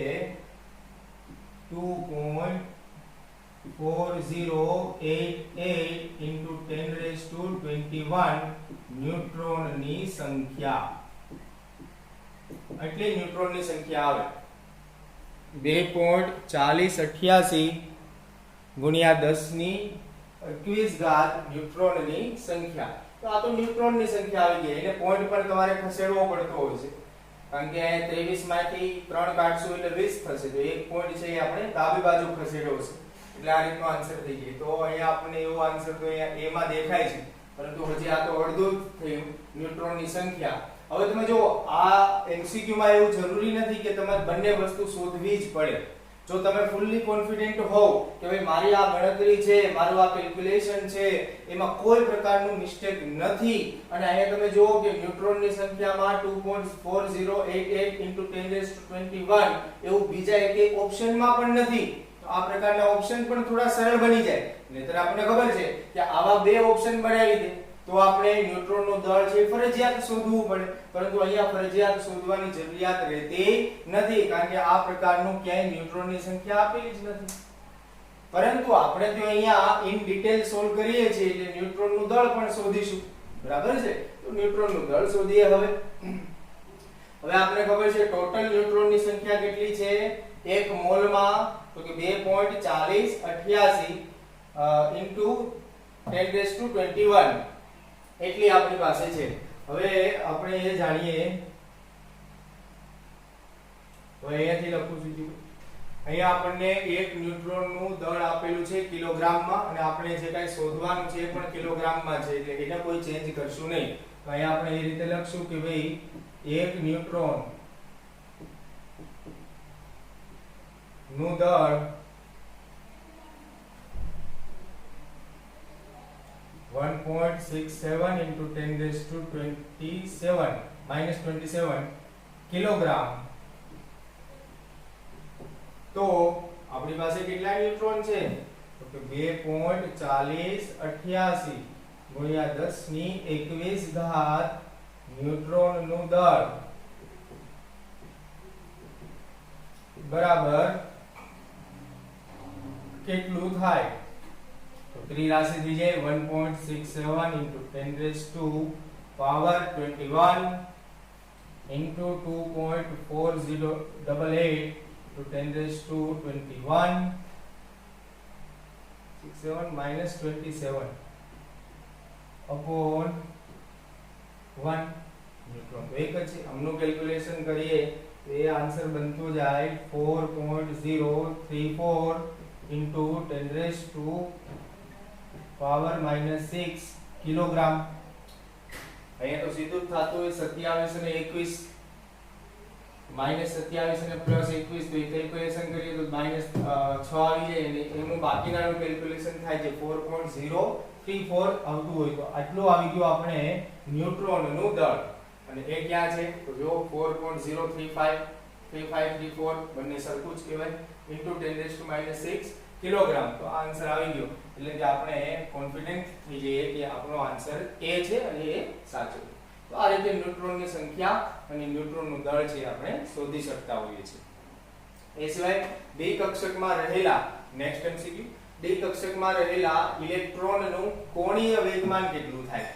2.4088 into 10⁻21 ન્યુટ્રોનની સંખ્યા. એટલી ન્યુટ્રોનની સંખ્યા આવે 2.4088 ગુણ્યા 10 ની 21 ઘાત ન્યુટ્રોનની સંખ્યા. તો આ તો ન્યુટ્રોનની સંખ્યા આવી ગઈ. એને પોઈન્ટ પર તમારે ખસેડવો પડતો હોય છે, કારણ કે 23 માંથી 3 કાઢશું એટલે 20 થશે. તો એક પોઈન્ટ છે એ આપણે ડાબી બાજુ ખસેડવો છે, એટલે આ રીતનો આન્સર થઈ ગયો. તો અહીંયા આપણને એવો આન્સર તો અહીંયા એ માં દેખાય છે, પરંતુ હજી આ તો અડધું થયું ન્યુટ્રોનની સંખ્યા. હવે તમે જો આ MCQ માં એવું જરૂરી નથી કે તમારે બંને વસ્તુ શોધવી જ પડે. જો તમે ફૂલ્લી કોન્ફિડન્ટ હોવ કે ભાઈ મારી આ ગણતરી છે, મારું આ કેલ્ક્યુલેશન છે, એમાં કોઈ પ્રકારનું મિસ્ટેક નથી, અને અહીંયા તમે જુઓ કે ન્યુટ્રોનની સંખ્યામાં 2.4088 * 10^21 એવું બીજા એક ઓપ્શનમાં પણ નથી. તો આ પ્રકારના ઓપ્શન પણ થોડા સરળ બની જાય. નહીતર આપણને ખબર છે કે આવા બે ઓપ્શન બનાવી દે તો આપણે ન્યુટ્રોનનું દળ છે ફરજિયાત શોધવું પડે, પરંતુ અહીંયા ફરજિયાત શોધવાની જરૂરિયાત રહેતી નથી, કારણ કે આ પ્રકારનું ક્યાંય ન્યુટ્રોનની સંખ્યા આપેલી જ નથી. પરંતુ આપણે તો અહીંયા ઇન ડિટેલ સોલ્વ કરીએ છીએ એટલે ન્યુટ્રોનનું દળ પણ શોધીશું. બરાબર છે? તો ન્યુટ્રોનનું દળ શોધીએ. હવે આપણે ખબર છે ટોટલ ન્યુટ્રોનની સંખ્યા કેટલી છે એક મોલમાં, તો કે 2.4088 * 10^21 એટલી આપણી પાસે છે. હવે આપણે એ જાણીએ, તો અહીંયાથી લખું છું. અહીંયા આપણને એક ન્યુટ્રોનનું દળ આપેલું છે કિલોગ્રામમાં, અને આપણે જે કાંઈ શોધવાનું છે એ પણ કિલોગ્રામમાં છે, એટલે એને કોઈ ચેન્જ કરશું નહીં. તો અહીંયા આપણે એ રીતે લખશું કે ભાઈ એક ન્યુટ્રોન નું દળ 1.67 * 10^27 કિલોગ્રામ. તો આપણી પાસે કેટલા ન્યુટ્રોન છે? તો કે 2.4088 ગુણ્યા 10 ની 21 ઘાત ન્યુટ્રોનનું દળ બરાબર કેટલું થાય? તો ત્રિરાશી થઈ જાય 1.67 * 10^21 into 2.4088 to 10^21 67 minus 27 upon 1 neutron. તો એક જ છે, આમનું કેલ્ક્યુલેશન કરીએ તો એ આન્સર બનતો જાય 4.034 into 10^6 કિલોગ્રામ. અહીંયા તો સીધું જ થતું હોય 27 અને 21 -27 અને +21, તો એ કેલ્ક્યુલેશન કરીએ તો -6 આવી જાય, અને એનું બાકીનાનું કેલ્ક્યુલેશન થાય છે 4.034 આવતું હોય. તો આટલું આવી ગયું આપણે ન્યુટ્રોનનું દળ, અને એ ક્યાં છે? તો જો 4.035 બંને સરખું જ કહેવાય into 10^6 કિલોગ્રામ. તો આ આન્સર આવી ગયો, એટલે કે આપણે કોન્ફિડન્ટ થઈ જઈએ કે આપણો આન્સર એ છે અને એ સાચો છે. તો આ રીતે ન્યુટ્રોનની સંખ્યા અને ન્યુટ્રોનનું દળ છે આપણે શોધી શકતા હોઈએ છીએ. એ સિવાય ડી કક્ષકમાં રહેલા નેક્સ્ટ MCQ, ડી કક્ષકમાં રહેલા ઇલેક્ટ્રોનનું કોણીય વેગમાન કેટલું થાય?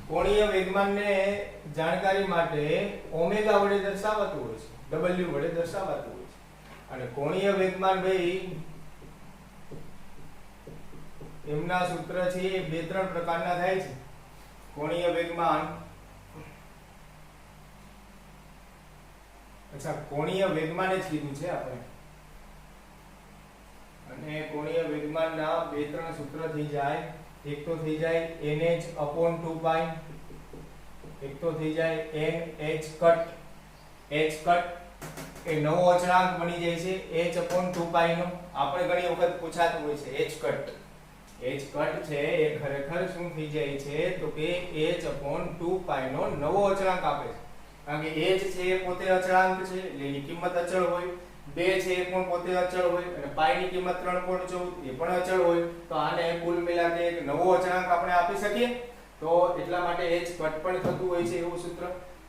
કોણીય વેગમાનને જાણકારી માટે ઓમેગા વડે દર્શાવાતું હોય છે, W વડે દર્શાવાતું હોય છે. અને કોણીય વેગમાન ભાઈ એમના સૂત્ર છે એ બે ત્રણ પ્રકારના થાય છે. કોણીય વેગમાન, અચ્છા કોણીય વેગમાન જ કીધું છે આપણે, અને કોણીય વેગમાનના બે ત્રણ સૂત્ર થઈ જાય. એક તો થઈ જાય nh/2π, એક તો થઈ જાય nh કટ. h કટ એ નવો અચળાંક બની જાય છે h/2π નો. આપણે ઘણી વખત પૂછાતું હોય છે h કટ. h કટ છે એ ખરેખર શું થઈ જાય છે? તો કે h/2π નો નવો અચળાંક આપે છે, કારણ કે h છે એ પોતે અચળાંક છે એટલે એની કિંમત અચળ હોય, 2 છે એ પણ પોતે અચળ હોય, અને π ની કિંમત 3.14 એ પણ અચળ હોય. તો આને કુલ મિલાકે એક નવો અચળાંક આપણે આપી શકીએ, તો એટલા માટે h કટ પણ થતું હોય છે એવું સૂત્ર.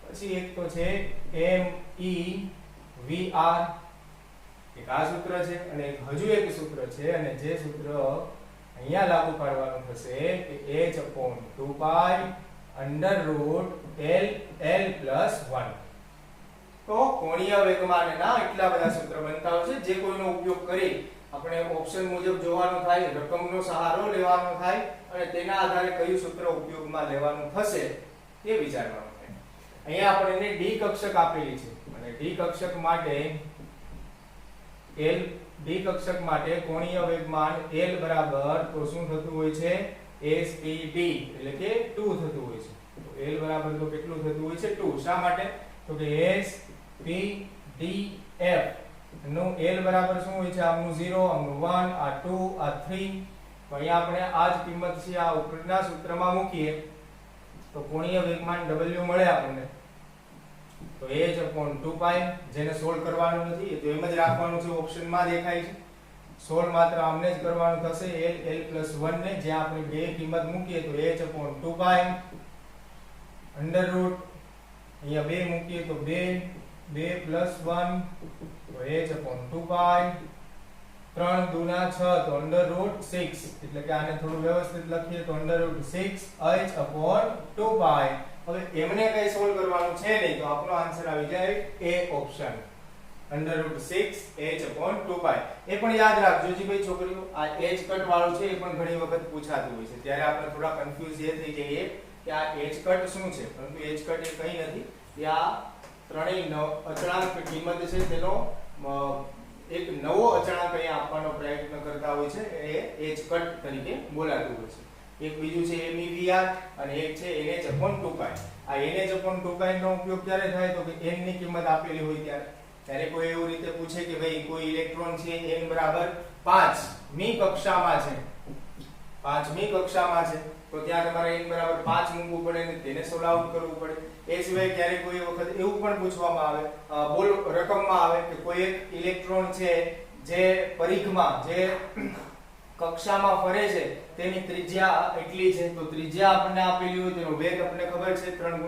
પછી એક તો છે MEVR, એક આ સૂત્ર છે, અને એક હજુ એક સૂત્ર છે, અને જે સૂત્ર અહીંયા લાગુ પાડવાનું થશે કે h/2π √LL + 1. તો કોણીય વેગમાનના એટલા બધા સૂત્ર બનતા હોય છે, જે કોઈનો ઉપયોગ કરી આપણે ઓપ્શન મુજબ જોવાનું થાય, રકમનો સહારો લેવાનો થાય અને તેના આધારે કયું સૂત્ર ઉપયોગમાં લેવાનું થશે તે વિચારવાનું થાય. અહીંયા આપણને ડી કક્ષક આપેલી છે અને ડી કક્ષક માટે કોણીય વેગમાન L બરાબર તો શું થતું હોય છે SPD એટલે કે 2 થતું હોય છે. તો L બરાબર તો કેટલું થતું હોય છે 2. શા માટે? તો કે SPDF નું L બરાબર શું હોય છે? આમનું 0, આમનું 1, આ 2, આ 3. તો અહીંયા આપણે આ જ કિંમત છે આ ઉપરના સૂત્રમાં મૂકીએ તો કોણીય વેગમાન W મળે આપણને. તો h/2π જેને સોલ્વ કરવાનું નથી એ તો એમ જ રાખવાનું છે, ઓપ્શનમાં દેખાય છે. સોલ્વ માત્ર આમને જ કરવાનું થશે L+1 ને, જ્યાં આપણે બે કિંમત મૂકીએ તો h/2π અંડર રૂટ અહીંયા 2 મૂકીએ તો 2 + 1 તો h/2π 3 દુના 6 તો √6 એટલે કે આને થોડું વ્યવસ્થિત લખીએ તો √6h/2π. હવે એમને કઈ સોલ્વ કરવાનું છે નહીં તો આપણો આન્સર આવી જાય એ ઓપ્શન √6h/2π. એ પણ યાદ રાખજો જી ભાઈ છોકરીઓ, આ h કટ વાળું છે એ પણ ઘણી વખત પૂછાતું હોય છે, ત્યારે આપણે થોડા કન્ફ્યુઝ એ થઈ જઈએ કે આ h કટ શું છે, પરંતુ h કટ એ કંઈ નથી, એ આ ત્રણેય અચળાંક કિંમત છે તેનો એક નવો અચળાંક અહીંયા આપવાનો પ્રયત્ન કરતા હોય છે, એ h કટ તરીકે બોલાતું હોય છે. એક બીજું છે MEVR અને એક છે NH/2π. આ NH/2π નો ઉપયોગ ક્યારે થાય તો કે n ની કિંમત આપેલી હોય ત્યારે કોઈ એવું રીતે પૂછે કે ભાઈ કોઈ ઇલેક્ટ્રોન છે n બરાબર 5 મી કક્ષામાં છે, 5મી કક્ષામાં છે, તો ત્યાં તમારે n બરાબર 5 મૂકવું પડે અને તેને સોલ્વ આઉટ કરવું પડે. એ સિવાય ક્યારે કોઈ વખત એવું પણ પૂછવામાં આવે, રકમમાં આવે કે કોઈ એક ઇલેક્ટ્રોન છે જે પરિઘમાં જે કક્ષામાં ફરે છે તેની ત્રિજ્યા એટલી છે, તો ત્રિજ્યા આપણને આપેલી હોય, તેનો વેગ આપણને ખબર છે 3 × 10⁸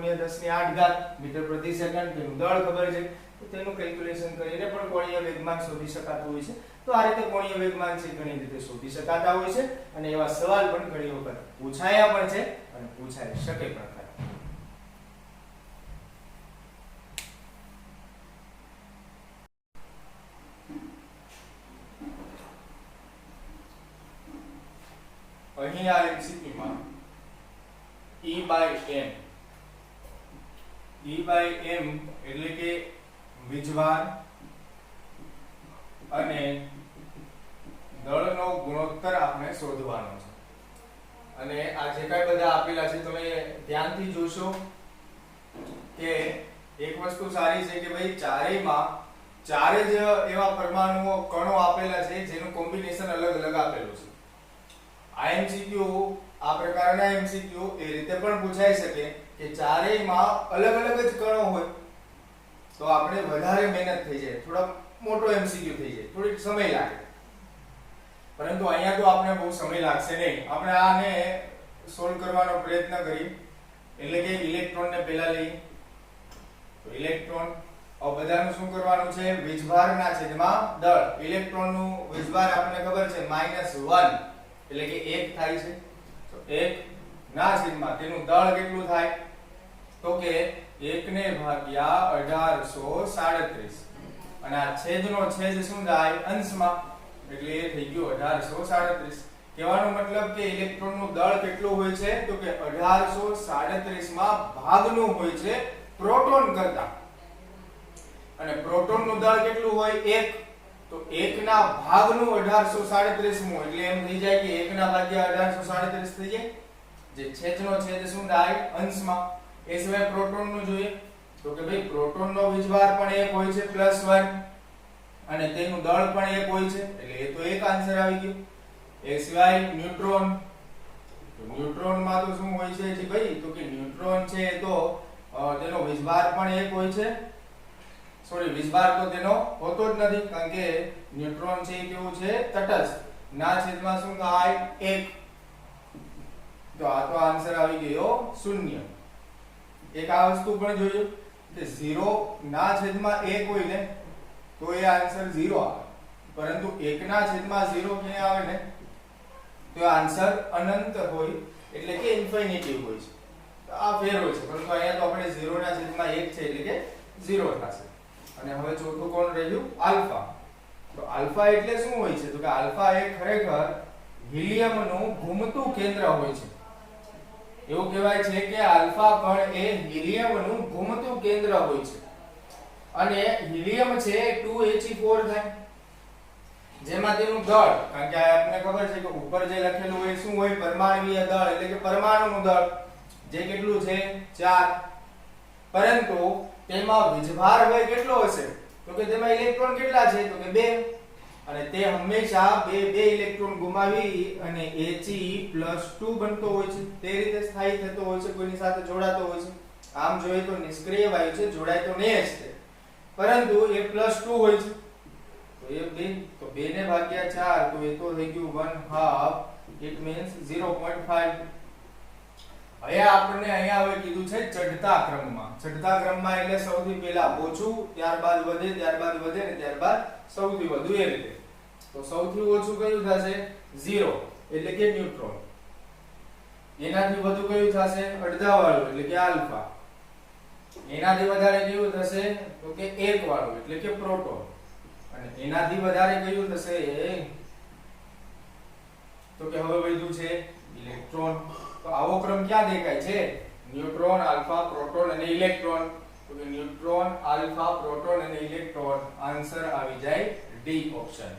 મીટર પ્રતિ સેકન્ડ, તેનું દળ ખબર છે, તો તેનું કેલ્ક્યુલેશન કરીને પણ કોણીય વેગમાન શોધી શકાતું હોય છે. તો આ રીતે કોણીય વેગમાન છે ઘણી રીતે શોધી શકાતા હોય છે અને એવા સવાલ પણ ઘણી વખત પૂછાયા પણ છે અને પૂછાઈ શકે પણ ખરા. અહીં આ MCQ માં E/m એટલે કે વીજભાર અને દળનો ગુણોત્તર આપણે શોધવાનો છે. અને આ જે કાંઈ બધા આપેલા છે તમે ધ્યાનથી જોશો કે એક વસ્તુ સારી છે કે ભાઈ ચારેયમાં ચારે જ એવા પરમાણુઓ કણો આપેલા છે જેનું કોમ્બિનેશન અલગ અલગ આપેલું છે. આ MCQ આ પ્રકારના MCQ એ રીતે પણ પૂછાઈ શકે કે ચારેયમાં અલગ અલગ જ કણો હોય તો આપણે વધારે મહેનત થઈ જાય, થોડો મોટો MCQ થઈ જાય, થોડીક સમય લાગે, પરંતુ અહીંયા તો આપણે બહુ સમય લાગશે નહીં. આપણે આને સોલ્વ કરવાનો પ્રયત્ન કરીએ. એટલે કે ઇલેક્ટ્રોનને પહેલા લઈએ તો ઇલેક્ટ્રોન બધાનું શું કરવાનું છે? વીજભારના છેદમાં દળ. ઇલેક્ટ્રોનનું વીજભાર આપણને ખબર છે -1 એટલે કે 1 થાય છે, તો 1 ના છેદમાં તેનું દળ કેટલું થાય તો કે 1 ને ભાગ્યા 1837 અને આ છેદનો છેદ શું થાય? અંશમાં, એટલે એ થઈ ગયું 1837. કહેવાનો મતલબ કે ઇલેક્ટ્રોનનું દળ કેટલું હોય છે તો કે 1837 માં ભાગનું હોય છે પ્રોટોન કરતા. અને પ્રોટોનનું દળ કેટલું હોય? 1, તો 1 ના ભાગનું 1837મું, એટલે એમ થઈ જાય કે 1 ના ભાગ્યા 1837 થઈ જાય, જે છેદનો છેદ શું થાય? અંશમાં. એ સિવાય પ્રોટોનનું જોઈએ તો કે ભાઈ પ્રોટોનનો વીજભાર પણ 1 હોય છે +1 અને તેનું દળ પણ 1 હોય છે, એટલે એ તો એક આન્સર આવી ગયો. એ સિવાય ન્યુટ્રોન, તો ન્યુટ્રોનમાં તો શું હોય છે જી ભાઈ તો કે ન્યુટ્રોન છે તો તેનો વીજભાર પણ 1 હોય છે. સોરી, વીજભાર તો તેનો હોતો જ નથી કારણ કે ન્યુટ્રોન છે કેવું છે? તટસ્થ. ના છેદમાં શું થાય? 1. તો આ તો આન્સર આવી ગયો 0. એક આ વસ્તુ પણ જોયું કે 0 ના છેદમાં 1 હોય ને તો એ આન્સર 0 આવે, પરંતુ 1 ના છેદમાં 0 ક્યાં આવે ને તો આન્સર અનંત હોય, એટલે કે ઇન્ફિનિટી હોય છે. તો આ ફેર હોય છે, પરંતુ અહીંયા તો આપણે 0 ના છેદમાં 1 છે એટલે કે 0 થશે. અને હવે ચોથું કોણ રહ્યું આલ્ફા. તો આલ્ફા એટલે શું હોય છે? તો કે આલ્ફા એ ખરેખર હિલિયમનું ઘૂમતું કેન્દ્ર હોય છે. એવું કહેવાય છે કે આલ્ફા કણ એ હિલિયમનું ઘૂમતું કેન્દ્ર હોય છે. અને હિલિયમ છે 2He4 થાય, જેમાં તેનું દળ, કારણ કે આપણને ખબર છે કે ઉપર જે લખેલું હોય શું હોય? પરમાણુય દળ એટલે કે પરમાણુનું દળ, જે કેટલું છે 4. પરંતુ તેમાં વીજભાર હોય કેટલો હશે? તો કે તેમાં ઇલેક્ટ્રોન કેટલા છે? તો કે 2. અને તે હંમેશા બે ઇલેક્ટ્રોન ગુમાવી અને He+2 બનતો હોય છે. તે રીતે સ્થાયી થતો હોય છે, કોઈની સાથે જોડાતો હોય છે. આમ જોઈએ તો નિષ્ક્રિય વાયુ છે, જોડાય તો નહીં જ તે, પરંતુ એ +2 હોય છે. તો એ 2, તો 2 ને ભાગ્યા 4, તો એ તો થઈ ગયું 1/2, ઇટ મીન્સ 0.5. હવે આપણને અહીંયા હવે કીધું છે ચડતા ક્રમમાં. ચડતા ક્રમમાં એટલે સૌથી પહેલા ઓછું, ત્યારબાદ વધે, ત્યારબાદ વધે ને ત્યારબાદ સૌથી વધુ, એ રીતે. તો સૌથી ઓછું કયું થશે? 0 એટલે કે ન્યુટ્રોન. એનાથી વધુ કયું થશે? અડધા વાળું એટલે કે આલ્ફા. એનાથી વધારે કયું થશે? તો કે 1 વાળું એટલે કે પ્રોટોન. અને એનાથી વધારે કયું થશે? તો કે હવે વધ્યું છે ઇલેક્ટ્રોન. તો આવો ક્રમ ક્યાં દેખાય છે? ન્યુટ્રોન, આલ્ફા, પ્રોટોન અને ઇલેક્ટ્રોન. તો કે ન્યુટ્રોન, આલ્ફા, પ્રોટોન અને ઇલેક્ટ્રોન. આન્સર આવી જાય ડી ઓપ્શન.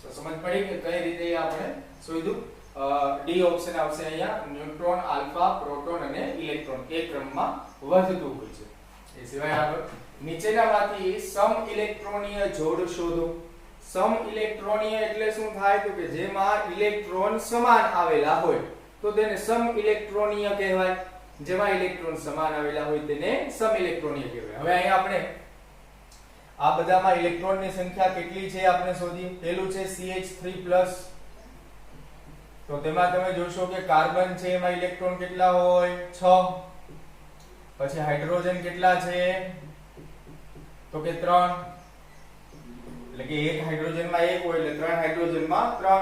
તો સમજ પડી કે કઈ રીતે આપણે શોધ્યું? ડી ઓપ્શન આવશે અહીંયા. ન્યુટ્રોન, આલ્ફા, પ્રોટોન અને ઇલેક્ટ્રોન એ ક્રમમાં વધતું હોય છે. એ સિવાય આગળ નીચેનામાંથી સમ ઇલેક્ટ્રોનીય જોડ શોધો. સમ ઇલેક્ટ્રોનીય એટલે શું થાય? તો કે જેમાં ઇલેક્ટ્રોન સમાન આવેલા હોય તો તેને સમ ઇલેક્ટ્રોનીય કહેવાય. જેમાં ઇલેક્ટ્રોન સમાન આવેલા હોય તેને સમ ઇલેક્ટ્રોનીય કહેવાય. હવે અહીંયા આપણે આ બધામાં ઇલેક્ટ્રોનની સંખ્યા કેટલી છે આપણે શોધીએ. પહેલું છે CH3+. તો તેમાં તમે જોશો કે કાર્બન છે એમાં ઇલેક્ટ્રોન કેટલા હોય? 6. પછી હાઇડ્રોજન કેટલા છે? તો કે 3. એટલે કે એક હાઇડ્રોજનમાં 1 હોય એટલે 3 હાઇડ્રોજનમાં 3.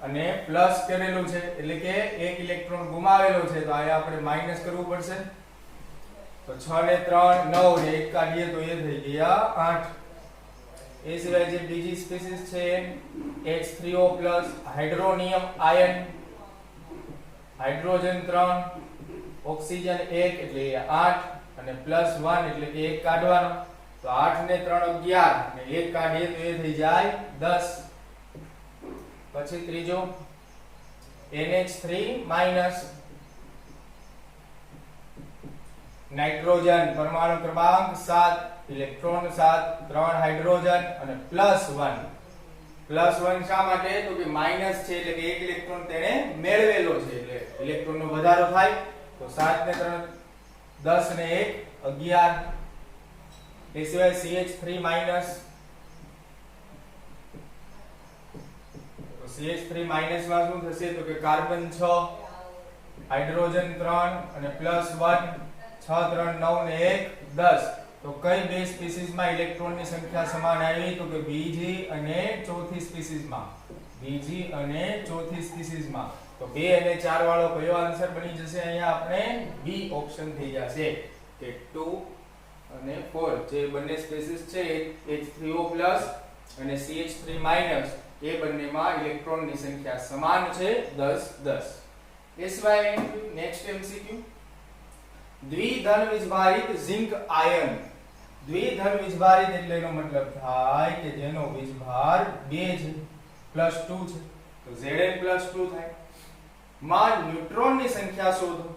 અને પ્લસ કરેલું છે એટલે કે એક ઇલેક્ટ્રોન ગુમાવેલો છે, તો આ આપણે માઈનસ કરવું પડશે. તો 6 ને 3 9 ને 1 કાઢીએ તો એ થઈ ગયા 8. એ સિવાય જે બીજી સ્પીસીસ છે H3O+ hydronium ion, hydrogen 3, oxygen 1 એટલે 8 અને +1 એટલે કે 1 કાઢવાનો. તો 8 ને 3 11 ને 1 કાઢીએ તો એ થઈ જાય 10. પછી ત્રીજો NH3- નાઇટ્રોજન, પરમાણુ ક્રમાંક 7, ઇલેક્ટ્રોન 7, 3 હાઇડ્રોજન અને +1. +1 શા માટે? તો કે માઈનસ છે એટલે કે એક ઇલેક્ટ્રોન તેણે મેળવેલો છે એટલે ઇલેક્ટ્રોનનો વધારો થાય. તો 7 ને 3 10 ને 1 11. એ સિવાય CH3-. CH3- માં શું થશે? તો કે કાર્બન 6, હાઇડ્રોજન 3 અને +1. 6 3 9 ને 1 10. તો કઈ બે સ્પીસીસમાં ઇલેક્ટ્રોનની સંખ્યા સમાન આવી? તો કે બીજી અને ચોથી સ્પીસીસમાં. બીજી અને ચોથી સ્પીસીસમાં. તો 2 અને 4 વાળો કયો આન્સર બની જશે? અહીંયા આપણે બી ઓપ્શન થઈ જશે કે 2 અને 4 જે બંને સ્પીસીસ છે H3O+ અને CH3- એ બંનેમાં ઇલેક્ટ્રોનની સંખ્યા સમાન છે 10 10. એ સિવાય નેક્સ્ટ MCQ દ્વિધન વિજભારિત ઝિંક આયન. દ્વિધન વિજભારિત એટલે એનો મતલબ થાય કે જેનો વિજભાર 2 છે +2 છે તો Zn+2 થાય. માં ન્યુટ્રોનની સંખ્યા શોધો.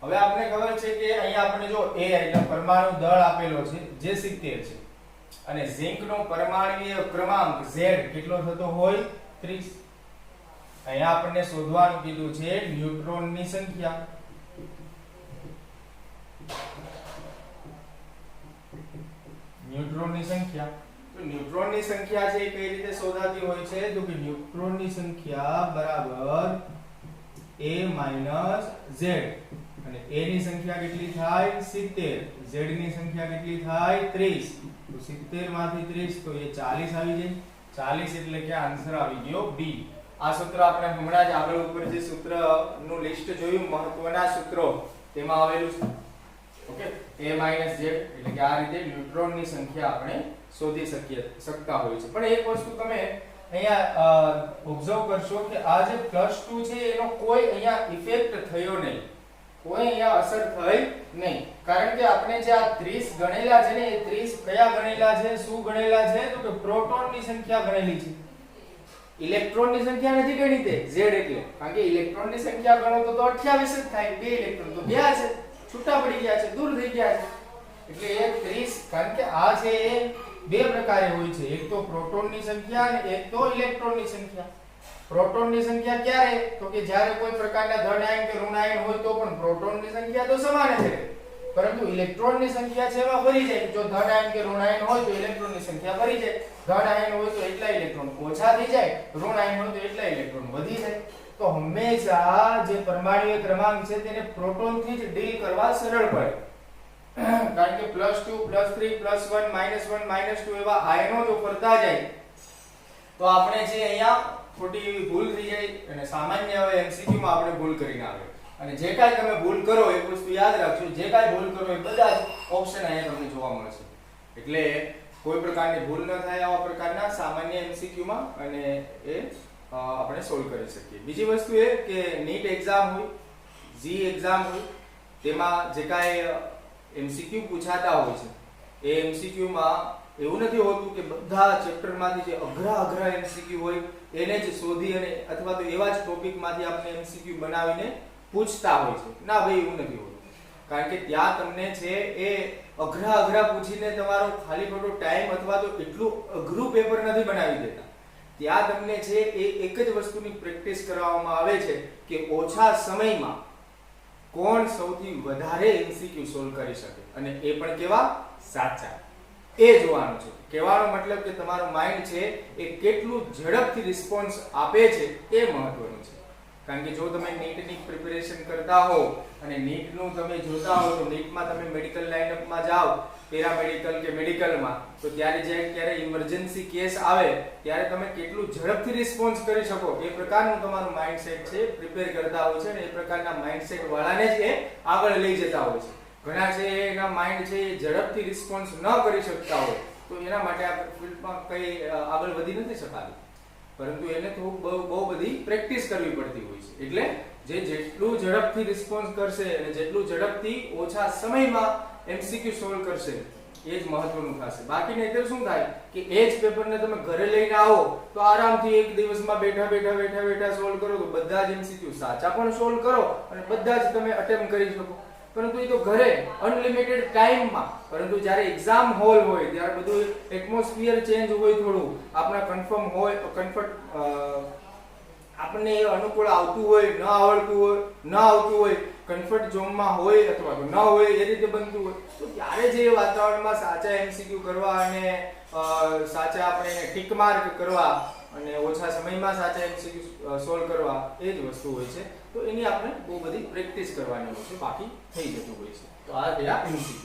હવે આપણે ખબર છે કે અહીંયા આપણે જો A એટલે પરમાણુ દળ આપેલો છે જે 70 છે અને ઝિંકનો પરમાણુય ક્રમાંક Z કેટલો થતો હોય? 30. અહીંયા આપણને શોધવાનું કીધું છે ન્યુટ્રોનની સંખ્યા. ન્યુટ્રોનની સંખ્યા. તો ન્યુટ્રોનની સંખ્યા છે એ કઈ રીતે શોધાતી હોય છે? તો કે ન્યુટ્રોનની સંખ્યા બરાબર A - Z. અને A ની સંખ્યા કેટલી થાય? 70. Z ની સંખ્યા કેટલી થાય? 30. તો 70 માંથી 30 તો એ 40 આવી જાય. 40 એટલે કે આન્સર આવી ગયો બી. આ સૂત્ર આપણે હમણાં જ આગળ ઉપર જે સૂત્રનું લિસ્ટ જોયું મહત્વના સૂત્રો તેમાં આવેલું છે. ઓકે, a z એટલે કે આ રીતે ન્યુટ્રોનની સંખ્યા આપણે શોધી શકતા હોય છે. પણ એક વસ્તુ તમે અહીંયા ઓબ્ઝર્વ કરશો કે આ જે +2 છે એનો કોઈ અહીંયા ઇફેક્ટ થયો નહીં, કોઈ અહીંયા અસર થઈ નહીં, કારણ કે આપણે જે આ 30 ગણેલા છે ને એ 30 કયા ગણેલા છે, શું ગણેલા છે, તો કે પ્રોટોનની સંખ્યા ગણેલી છે. ઇલેક્ટ્રોનની સંખ્યા નથી ગણી તે z એટલે, કારણ કે ઇલેક્ટ્રોનની સંખ્યા ગણો તો 28 જ થાય, બે ઇલેક્ટ્રોન તો ગયા છે, છૂટા પડી ગયા છે, દૂર થઈ ગયા છે. એટલે એ 30, કારણ કે આ છે એ બે પ્રકારે હોય છે, એક તો પ્રોટોનની સંખ્યા અને એક તો ઇલેક્ટ્રોનની સંખ્યા. પ્રોટોનની સંખ્યા ક્યારે, તો કે જ્યારે કોઈ પ્રકારના ધન આયન કે ઋણ આયન હોય તો પણ પ્રોટોનની સંખ્યા તો સમાન જ રહે, પરંતુ ઇલેક્ટ્રોનની સંખ્યા છે એમાં ફરી જાય. જો ધન આયન કે ઋણ આયન હોય તો ઇલેક્ટ્રોનની સંખ્યા ફરી જાય, ધન આયન હોય તો એટલા ઇલેક્ટ્રોન ઓછા થઈ જાય, ઋણ આયન હોય તો એટલા ઇલેક્ટ્રોન વધી જાય. તો હંમેશા જે પરમાણુય ક્રમાંક છે તેને પ્રોટોનથી જ ડીલ કરવા સરળ પડે, કારણ કે +2 +3 +1 -1 -2 એવા આયનો જો ફરતા જાય તો આપણે જે અહીંયા ખોટી ભૂલ થઈ જાય, અને સામાન્ય હવે MCQ માં આપણે ભૂલ કરીને આવે. અને જે કાંઈ તમે ભૂલ કરો એક વસ્તુ યાદ રાખજો, જે કાંઈ ભૂલ કરો એ બધા જ ઓપ્શન અહીંયા તમને જોવા મળશે, એટલે કોઈ પ્રકારની ભૂલ ન થાય આવા પ્રકારના સામાન્ય MCQ માં, અને એ આપણે સોલ્વ કરી શકીએ. બીજી વસ્તુ એ કે નીટ એક્ઝામ હોય, જી એક્ઝામ હોય, તેમાં જે કાંઈ MCQ પૂછાતા હોય છે એ MCQ માં એવું નથી હોતું કે બધા ચેપ્ટરમાંથી જે અઘરા MCQ હોય એને જ શોધી અને અથવા તો એવા જ ટોપિકમાંથી આપણે MCQ બનાવીને પૂછતા હોય છે. ના ભાઈ, એવું નથી હોતું, કારણ કે ત્યાં તમને છે એ અઘરા પૂછીને તમારો ખાલી ખોટો ટાઈમ અથવા તો એટલું અઘરું પેપર નથી બનાવી દેતા. ત્યાં તમને છે એ એક જ વસ્તુની પ્રેક્ટિસ કરાવવામાં આવે છે કે ઓછા સમયમાં કોણ સૌથી વધારે MCQ સોલ્વ કરી શકે, અને એ પણ કેવા સાચા, એ જોવાનું છે. કહેવાનો મતલબ કે તમારું માઇન્ડ છે એ કેટલું ઝડપથી રિસ્પોન્સ આપે છે એ મહત્વનું છે. કારણ કે જો તમે નીટની પ્રિપેરેશન કરતા હો અને નીટનું તમે જોતા હો તો નીટમાં તમે મેડિકલ લાઇનઅપમાં જાઓ, પેરામેડિકલ કે મેડિકલમાં, તો ત્યારે જ્યારે ઇમરજન્સી કેસ આવે ત્યારે તમે કેટલું ઝડપથી રિસ્પોન્સ કરી શકો એ પ્રકારનું તમારું માઇન્ડસેટ છે પ્રિપેર કરતા હોય છે, અને એ પ્રકારના માઇન્ડસેટ વાળાને જ એ આગળ લઈ જતા હોય છે. ઘણા છે એના માઇન્ડ છે એ ઝડપથી રિસ્પોન્સ ન કરી શકતા હોય તો એના માટે આ ફિલ્ડમાં કઈ આગળ વધી નથી શકાતું, પરંતુ એને તો બહુ બધી પ્રેક્ટિસ કરવી પડતી હોય છે. એટલે જે જેટલું ઝડપથી રિસ્પોન્સ કરશે અને જેટલું ઝડપથી ઓછા સમયમાં MCQ સોલ્વ કરશે એ જ મહત્વનું થશે. બાકી નહીંતર શું થાય કે એ જ પેપરને તમે ઘરે લઈને આવો તો આરામથી એક દિવસમાં બેઠા સોલ્વ કરો તો બધા જ MCQ સાચા પણ સોલ્વ કરો અને બધા જ તમે અટેમ્પ્ટ કરી શકો, પરંતુ એ તો ઘરે અનલિમિટેડ ટાઈમમાં. પરંતુ જ્યારે એક્ઝામ હોલ હોય ત્યારે બધું એટમોસ્ફિયર ચેન્જ હોય, થોડું આપણા કન્ફર્મ હોય, આપણને એ અનુકૂળ આવતું હોય, ન આવતું હોય, કમ્ફર્ટ ઝોનમાં હોય અથવા તો ન હોય, એ રીતે બનતું હોય, તો ત્યારે જે વાતાવરણમાં સાચા MCQ કરવા અને સાચા આપણે એને ટીક માર્ક કરવા અને ઓછા સમયમાં સાચા MCQ સોલ્વ કરવા એ જ વસ્તુ હોય છે. તો એની આપણે બહુ બધી પ્રેક્ટિસ કરવાની હોય છે, બાકી થઈ જતું હોય છે. તો આ રહ્યા MCQ.